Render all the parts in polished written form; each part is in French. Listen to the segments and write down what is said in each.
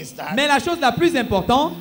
is that Mais la chose la plus importante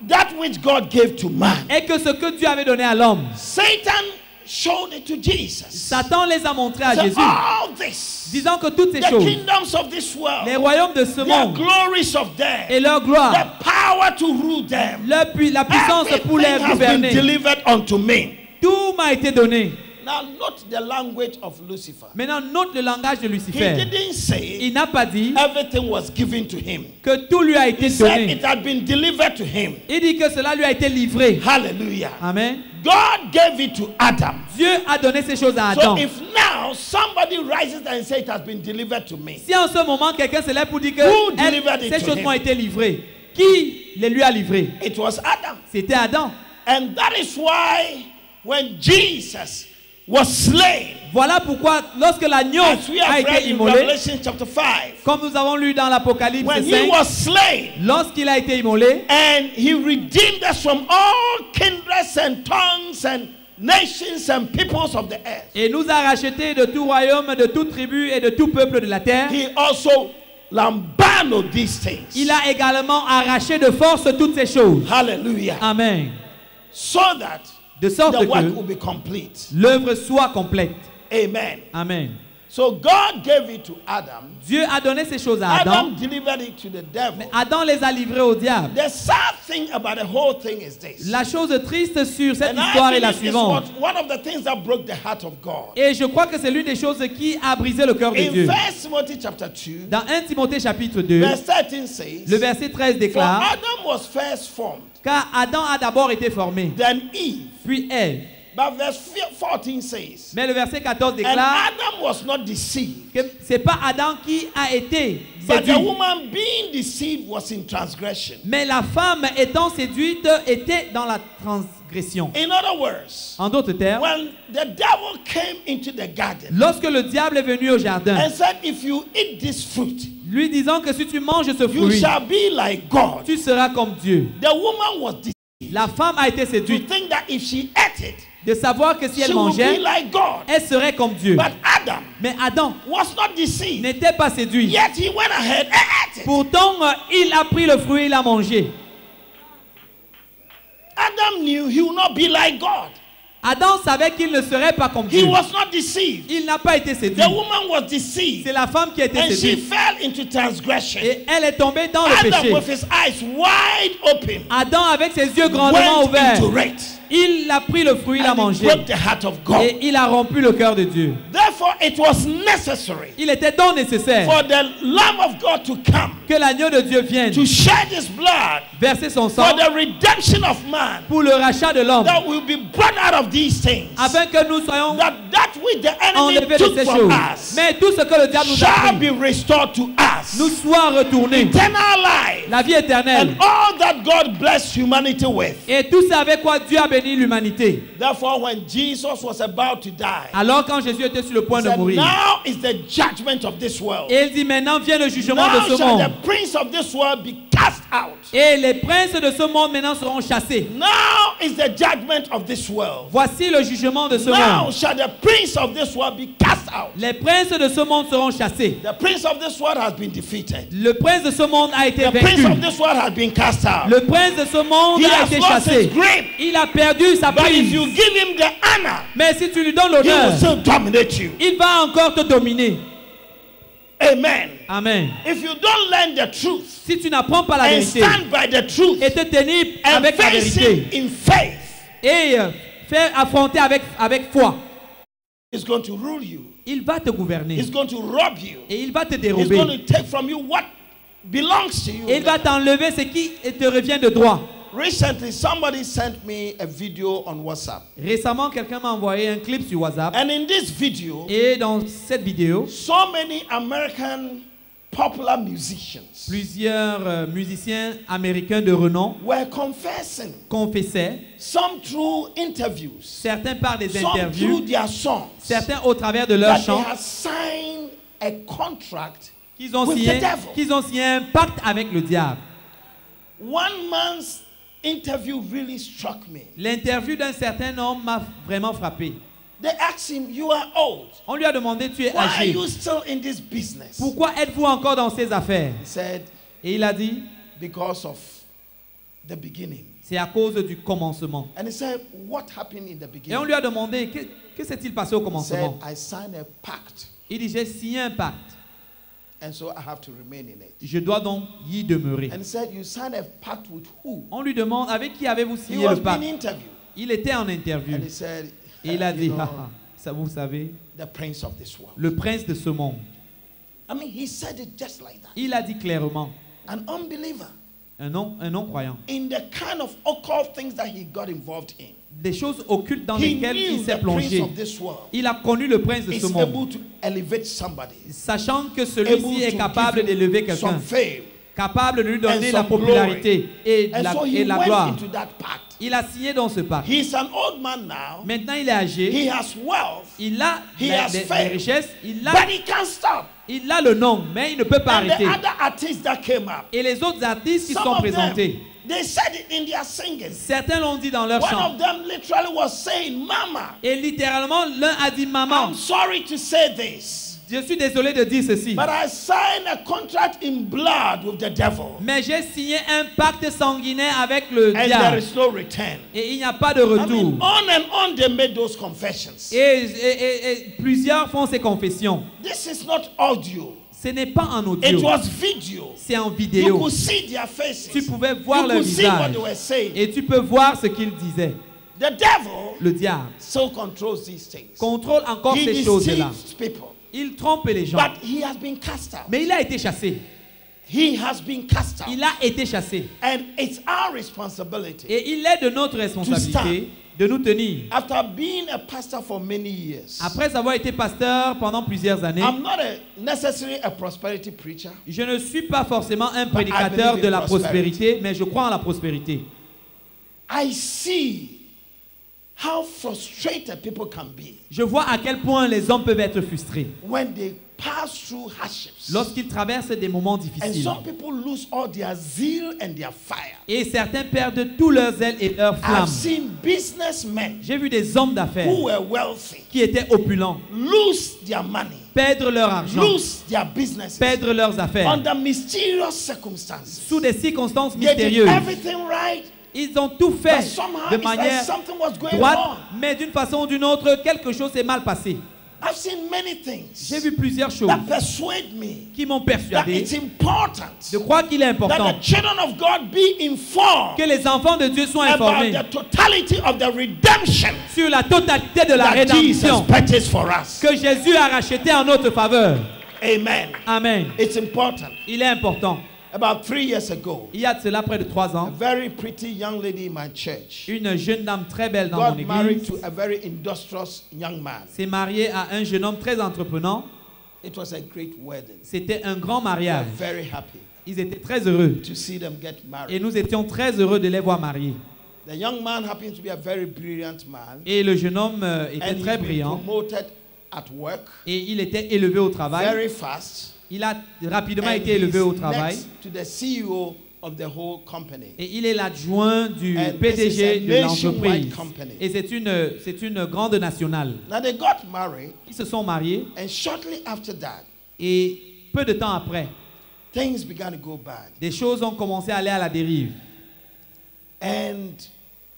that which God gave to man, est que ce que Dieu avait donné à l'homme, Satan showed it to Jesus. Satan les a montrés à So Jésus, all this, disant que toutes ces the choses, kingdoms of this world, les royaumes de ce the monde glories of them, et leur gloire, the power to rule them, la puissance pour les everything has been gouverner, delivered unto me. tout m'a été donné. Now note the language of Lucifer. Maintenant, note le langage de He Lucifer. didn't say Il n'a pas dit everything was given to him. que tout lui a été He said donné. it had been delivered to him. Il dit que cela lui a été livré. Hallelujah. Amen. God gave it to Adam. Dieu a donné ces choses à So Adam. if now somebody rises and says it has been delivered to me, Si en ce moment quelqu'un se lève pour dire que Who delivered it ces to choses him? m'ont été livrées, qui les lui a livrées? it was Adam. C'était Adam. And that is why when Jesus was slain, Voilà pourquoi lorsque l'agneau as we a have read été in immolé, Revelation chapter 5, comme nous avons lu dans l'Apocalypse when he 5, was slain lorsqu'il a été immolé, and he redeemed us from all kindreds and tongues and nations and peoples of the earth, et nous a rachetés de tout royaume, de toute tribu et de tout peuple de la terre, he also lambanoed these things. il a également arraché de force toutes ces choses. Hallelujah. Amen. So that De sorte the work que will be complete. l'œuvre soit complète. Amen. Amen. So God gave it to Adam. Dieu a donné ces choses à Adam. Adam delivered it to the devil. Mais Adam les a livrés au diable. The sad thing about the whole thing is this. La chose triste sur cette And I histoire est la believe this suivante. was one of the things that broke the heart of God. Et je crois que c'est l'une des choses qui a brisé le cœur de In Dieu. 1 Timothy chapter 2, Dans 1 Timothée chapitre 2, verse 13 says, le verset 13 For déclare, Adam was first formed, car Adam a d'abord été formé, then Eve. puis Ève. But verse 14 says, Mais le verset 14 and déclare Adam was not deceived, que c'est pas Adam qui a été but the séduit. woman being deceived was in transgression. Mais la femme étant séduite était dans la transgression. In other words, En d'autres termes, when the devil came into the garden lorsque le diable est venu au jardin, and said, if you eat this fruit, lui disant que si tu manges ce you fruit, shall be like God. tu seras comme Dieu. The woman was deceived La femme a été to séduite think that if she ate it, de savoir que si she elle would mangeait, be like God. elle serait comme Dieu. But Adam Mais Adam was not deceived. n'était pas séduit. Yet he went ahead and ate it. Pourtant, il a pris le fruit et il a mangé. Adam knew he would not be like God. Adam savait qu'il ne serait pas comme He Dieu. was not deceived. Il n'a pas été séduit. The woman was deceived. C'est la femme qui a été And she séduite. fell into transgression. Et elle est tombée dans le Adam, péché. with his eyes wide open, Adam, avec ses yeux grandement went ouverts, into it. il a pris le fruit, il a And it mangé. broke the heart of God. Et il a rompu le cœur de Dieu. Therefore, it was necessary Il était donc nécessaire for the Lamb of God to come que l'agneau de Dieu vienne to shed his blood verser son for sang the redemption of man, pour le rachat de l'homme, that will be brought out of these things, afin que nous soyons that which the enemy enlevés de took ces from choses. us Mais tout ce que le diable nous a shall pris be restored to us. nous soit retourné. Eternal life La vie éternelle and all that God blessed humanity with. et tout ça avec quoi Dieu a béni l'humanité. Therefore, when Jesus was about to die, Alors quand Jésus était sur le point he de said, mourir, now is the judgment of this world. et il dit maintenant vient le jugement Now de ce shall monde. the prince of this world be cast out. Et les princes de ce monde maintenant seront chassés. Now is the judgment of this world. Voici le jugement de ce Now monde. shall the prince of this world be cast out. Les princes de ce monde seront chassés. The prince of this world has been defeated. Le prince de ce monde a été The prince vaincu. of this world has been cast out. Le prince de ce monde He a has été lost chassé. his grip. Il a perdu sa But if prise. you give him the honor, Mais si tu lui donnes he will l'honneur, still dominate you. il va encore te dominer. Amen. Amen. If you don't learn the truth Si tu n'apprends pas la and vérité stand by the truth et te tenir and avec la face vérité him in faith, et faire affronter avec foi, he's going to rule you. il va te gouverner He's going to rob you. et il va te He's dérober. going to take from you what belongs to you. Et il va t'enlever ce qui te revient de droit. Recently, somebody sent me a video on WhatsApp. Récemment, quelqu'un m'a envoyé un clip sur WhatsApp. And in this video, Et dans cette vidéo, so many American popular musicians plusieurs musiciens américains de renom were confessing, confessaient, some through interviews, certains par des some through interviews, their songs, certains au travers de leurs that they chants, have signed a contract qu'ils ont with signé, the devil. qu'ils ont signé un pacte avec le diable. One man's interview really struck me. L'interview d'un certain homme m'a vraiment frappé. They asked him, you are old. On lui a demandé, tu es Why are âgé. you still in this business? Pourquoi êtes-vous encore dans ces affaires? He said, Et il a dit, because of the beginning. c'est à cause du commencement. And he said, what happened in the Et on beginning? lui a demandé, que s'est-il passé au He said, commencement? I signed a pact, Il dit, j'ai signé un pacte. and so I have to remain in it. Je dois donc y demeurer. And he said, you signed a pact with who? On lui demande, avec qui avez-vous He signé was le being pacte? interviewed. Il était en interview. And he said, Et il a dit, you know, ah, ah, ça vous savez, the prince of this world. le prince de ce monde. I mean, he said it just like that. Il a dit clairement, An unbeliever un non-croyant. in the kind of occult things that he got involved in. Des choses occultes dans He lesquelles il knew s'est the prince plongé. of this world Il a connu le prince de is ce monde. able to elevate somebody, Sachant que able celui-ci est to capable give him d'élever quelqu'un, some fame. capable de lui donner and la some popularité et And so he la went gloire. into that pact. Il a signé dans ce pacte. He's an old man now. Maintenant, il est âgé. He has wealth, Il a He has des fame. richesses. but he can't stop. Il a le nom, mais il ne peut pas And the arrêter. other artists that came up, Et les autres artistes qui some sont of them, présentés, they said it in their singing. certains l'ont dit dans leur One chant. of them literally was saying, Mama, Et littéralement, l'un a dit, maman, I'm sorry to say this, je suis désolé de dire ceci, but I signed a contract in blood with the devil, mais j'ai signé un pacte sanguinaire avec le and there diable. is no return. Et il n'y a pas de I retour. mean, on and on they made those confessions. Et plusieurs font ces confessions. This is not audio. Ce n'est pas en It audio, was video. c'est en You vidéo. could see their faces. Tu pouvais voir You leur could see what visage they were saying. et tu peux voir ce qu'ils disaient. The devil Le diable still controls these things. contrôle encore He ces choses-là. deceives people. Il trompe les gens. But he has been cast out. Mais il a été chassé. He has been cast out. Il a été chassé. And it's our responsibility. Et il est de notre responsabilité de nous tenir. After being a pastor for many years, Après avoir été pasteur pendant plusieurs années, I'm not necessarily a prosperity preacher. je ne suis pas forcément un I prédicateur believe de in la prosperity. prospérité, mais je crois en la prospérité. I see how frustrated people can be Je vois à quel point les hommes peuvent être frustrés when they pass through hardships. lorsqu'ils traversent des moments And difficiles. some people lose all their zeal and their fire. Et certains perdent tous leurs ailes et leurs I've flammes. seen businessmen J'ai vu des hommes d'affaires who were wealthy qui étaient opulents lose their money, perdre leur argent, lose their businesses perdre leurs affaires under mysterious circumstances. sous des circonstances They did mystérieuses. everything right, Ils ont tout fait but somehow de it's like manière something was going droite, wrong. mais d'une façon ou d'une autre, quelque chose s'est mal passé. I've seen many things J'ai vu plusieurs choses that persuade me qui m'ont that persuadé it's important de croire qu'il est that important the children of God be informed que les enfants de Dieu soient about informés the totality of the redemption sur la totalité de la that Jesus rédemption purchased for us. que Jésus a racheté en notre faveur. Amen. Amen. It's important. Il est important. About 3 years ago, Il y a de cela près de 3 a ans, very pretty young lady in my church une jeune dame très belle dans mon got married église to a very industrious young man. s'est mariée à un jeune homme très entreprenant. It was a great wedding. C'était un grand We were mariage. very happy Ils étaient très heureux. to see them get Et married. nous étions très heureux de les voir mariés. The young man happens to be a very brilliant man, Et le jeune homme était and très he's been brillant. promoted at work Et il était élevé au travail. very fast. Il a rapidement And été élevé au he's travail. next to the CEO of the whole company. Et il est l'adjoint du And PDG this is a de nationwide l'entreprise. company. Et c'est une grande nationale. Now they got married, Ils se sont mariés. and shortly after that, Et peu de temps après, things began to go bad. des choses ont commencé à aller à la dérive. And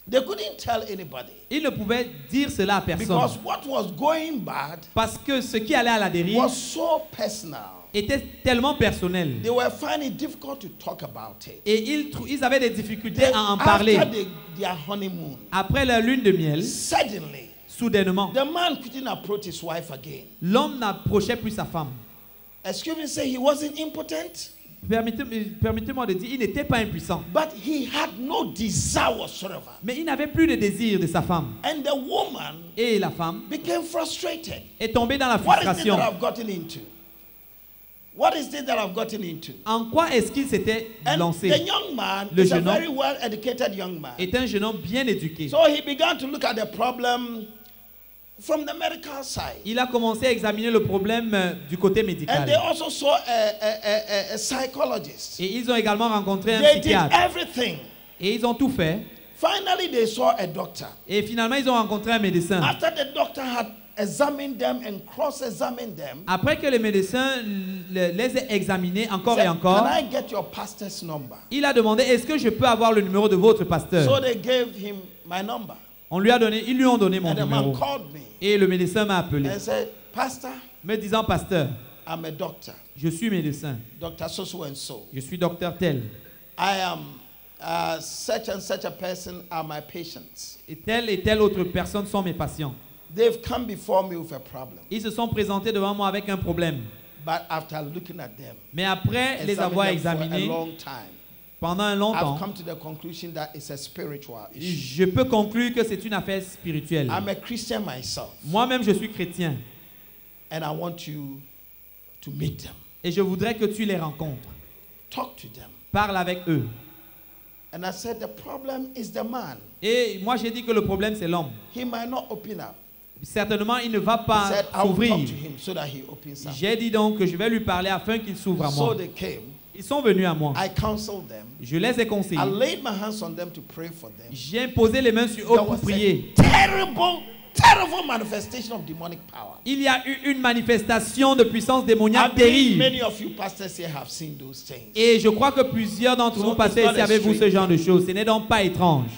they couldn't tell anybody Ils ne pouvaient dire cela à personne. because what was going bad Parce que ce qui allait à la dérive was so personal. était tellement personnel. They were finding it difficult to talk about it. Et ils avaient des difficultés They- à en parler. after their honeymoon, Après la lune de miel, suddenly, soudainement, the man couldn't approach his wife again. l'homme n'approchait plus sa femme. Excuse me, say he wasn't impotent, Permettez-moi de dire, il n'était pas impuissant. but he had no desire whatsoever. Mais il n'avait plus de désir de sa femme. And the woman Et la femme became frustrated. est tombée dans la What is it frustration. that I've gotten into? What is it that I've gotten into? En quoi est-ce qu'il s'était And the lancé? young man Le is a jeune homme very well-educated young man. Est un jeune homme bien éduqué. So he began to look at the problem from the medical side. Il a commencé à examiner le problème du côté And they médical. also saw a psychologist. Et ils ont également rencontré un They did psychiatre. everything. Et ils ont tout fait. Finally, they saw a doctor. Et finalement, ils ont rencontré un médecin. After the doctor had examined them and cross-examined them, Après que les médecins les aient examinés encore et said, encore, can I get your pastor's number? il a demandé, est-ce que je peux avoir le numéro de votre So pasteur? they gave him my number. Ils lui ont donné mon And the man numéro. called me Et le médecin m'a appelé, and said, Pastor, me disant, pasteur, I'm a doctor, je suis médecin, Dr. So and so. je suis docteur tel. I am such and such a person are my patients. Et telle autre personne sont mes patients. They've come before me with a problem. Ils se sont présentés devant moi avec un problème. But after looking at them, Mais après les avoir examined them for a examinés long time, pendant un long I've temps, come to the conclusion that it's a spiritual issue. je peux conclure que c'est une affaire spirituelle. I'm a Christian myself, Moi-même, je suis chrétien. and I want you to meet them. Et je voudrais que tu les rencontres. Talk to them. Parle avec eux. And I said, the problem is the man. Et moi, j'ai dit que le problème, c'est l'homme. He might not open up. Certainement, il ne va He pas said, I will s'ouvrir. talk to him so that he opens up. J'ai dit donc que je vais lui parler afin qu'il s'ouvre à So moi. they came. Ils sont venus à moi. I counseled them. Je les ai conseillés. I laid my hands on them to pray for them. J'ai imposé les mains sur eux There pour was prier. a terrible manifestation of demonic power. Il y a eu une manifestation de puissance I démoniaque believe terrible. many of you pastors here have seen those things. Et je crois que plusieurs d'entre So vous passez it's not ici a avec vous ce strange. genre de choses. Ce n'est donc pas étrange.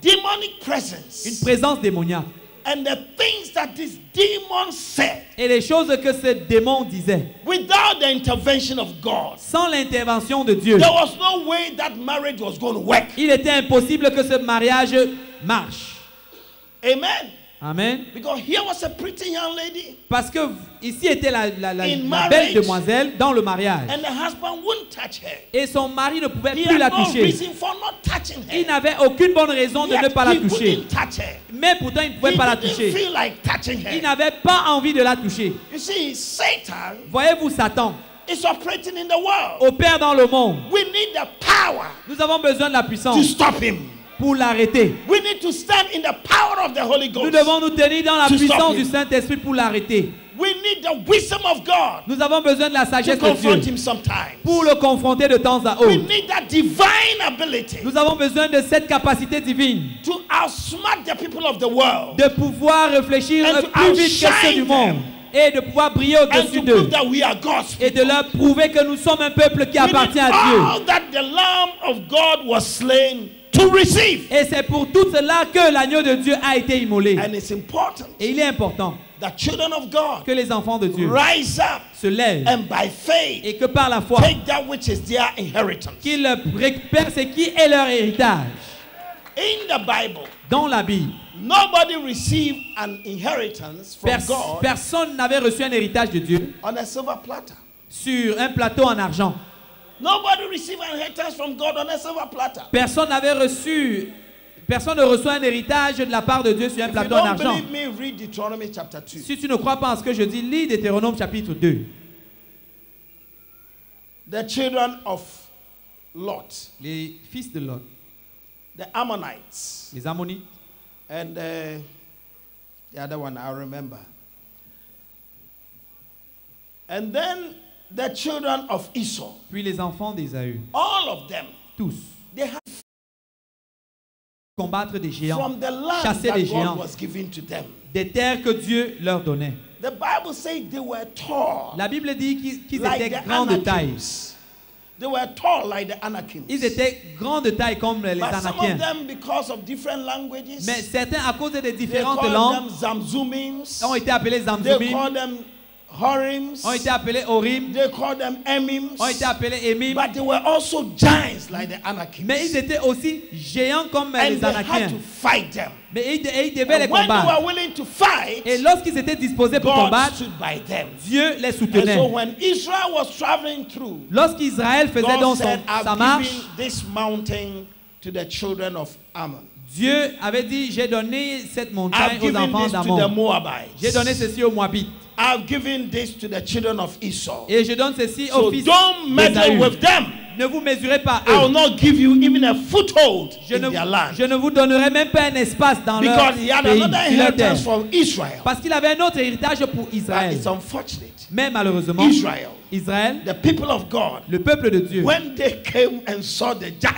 Demonic Une presence. présence démoniaque. And the things that this demon said Et les choses que ce démon disait, without the intervention of God, sans l'intervention de Dieu, there was no way that marriage was going to work. il était impossible que ce mariage marche. Amen. Amen. Because here was a pretty young lady, Parce que ici était la In belle marriage, demoiselle dans le mariage. and the husband wouldn't touch her. Et son mari ne pouvait He plus la had no toucher. reason for not touching her. Il n'avait aucune bonne raison de Yet ne pas la he toucher. couldn't touch her. Mais pourtant, il ne pouvait He pas la didn't toucher. feel like touching Il her. n'avait pas envie de la toucher. You see, Satan Voyez-vous, Satan is operating in the world. opère dans le monde. We need the power Nous avons besoin de la to puissance stop him. pour l'arrêter. We need to stand in the power of the Holy Nous Ghost. devons nous tenir dans la To stop puissance him. du Saint-Esprit pour l'arrêter. We need the wisdom of God Nous avons besoin de la to sagesse de confront Dieu him sometimes. pour le confronter de temps à We autre. need that divine ability Nous avons besoin de cette capacité divine to outsmart the people of the world de pouvoir réfléchir And to plus vite que ceux du outshine monde et de pouvoir briller and au-dessus to d'eux prove that we are God's et de people. leur prouver que nous sommes un peuple qui We appartient need à Dieu. all that the Lamb of God was slain to receive. Et c'est pour tout cela que l'agneau de Dieu a été immolé. And it's important Et il est important that children of God que les enfants de Dieu rise up se lèvent and by faith et que par la foi, take that which is their inheritance. qu'ils récupèrent ce qui est leur héritage. In the Bible, Dans la Bible, nobody received an inheritance from God personne n'avait reçu un héritage de Dieu on a silver platter. sur un plateau en argent. Nobody received an inheritance from God on a silver platter. Personne ne reçoit un héritage de la part de Dieu sur un If you plateau en don't argent. believe me, read Deuteronomy chapter 2. Si tu ne crois pas en ce que je dis, lis Deutéronome chapitre 2. The children of Lot, Les fils de Lot, the Ammonites, les Ammonites, and the other one I remember. And then the children of Esau, puis les enfants d'Ésaü, all of them, tous, they had combattre des géants, from the land chasser that les God géants, was giving to them. des terres que Dieu leur donnait. The Bible says they were tall, La Bible dit qu'ils like étaient the grands de taille. Anakims. They were tall like the Anakims. Ils étaient grands de taille comme les But some of Anakiens. them, because of different languages, Mais certains, à cause des they différentes call langues, them Zamzumims. ont été appelés They Zamzumim, call them Horims. ont été appelés Orim, They call them Emims. ont été appelés Emim. But they were also giants like the Anakims. Mais ils étaient aussi géants comme And les they had Anakiens. to fight them. Mais ils devaient les And when they combattre. were willing to fight, Et lorsqu'ils étaient disposés pour God combattre, stood by them. Dieu les And soutenait. so when Israel was traveling through, Lorsqu'Israël faisait God donc said, sa I've marche, given this mountain to the children of Ammon. Dieu avait dit, j'ai donné cette montagne I've aux given enfants this to the d'Amon. Moabites. J'ai donné ceci aux Moabites. I've given this to the children of Esau. Et je donne ceci So aux fils don't meddle d'Ésaü. with them. Ne vous mesurez pas I will eux. not give you even a foothold Je in their land. ne vous donnerai même pas un espace dans leur Because he had pays, another sur leur terre. inheritance from Israel. Parce qu'il avait un autre héritage pour But Israël. it's unfortunate. Mais malheureusement, Israel, Israël, the people of God, le peuple de Dieu, when they came and saw the giant,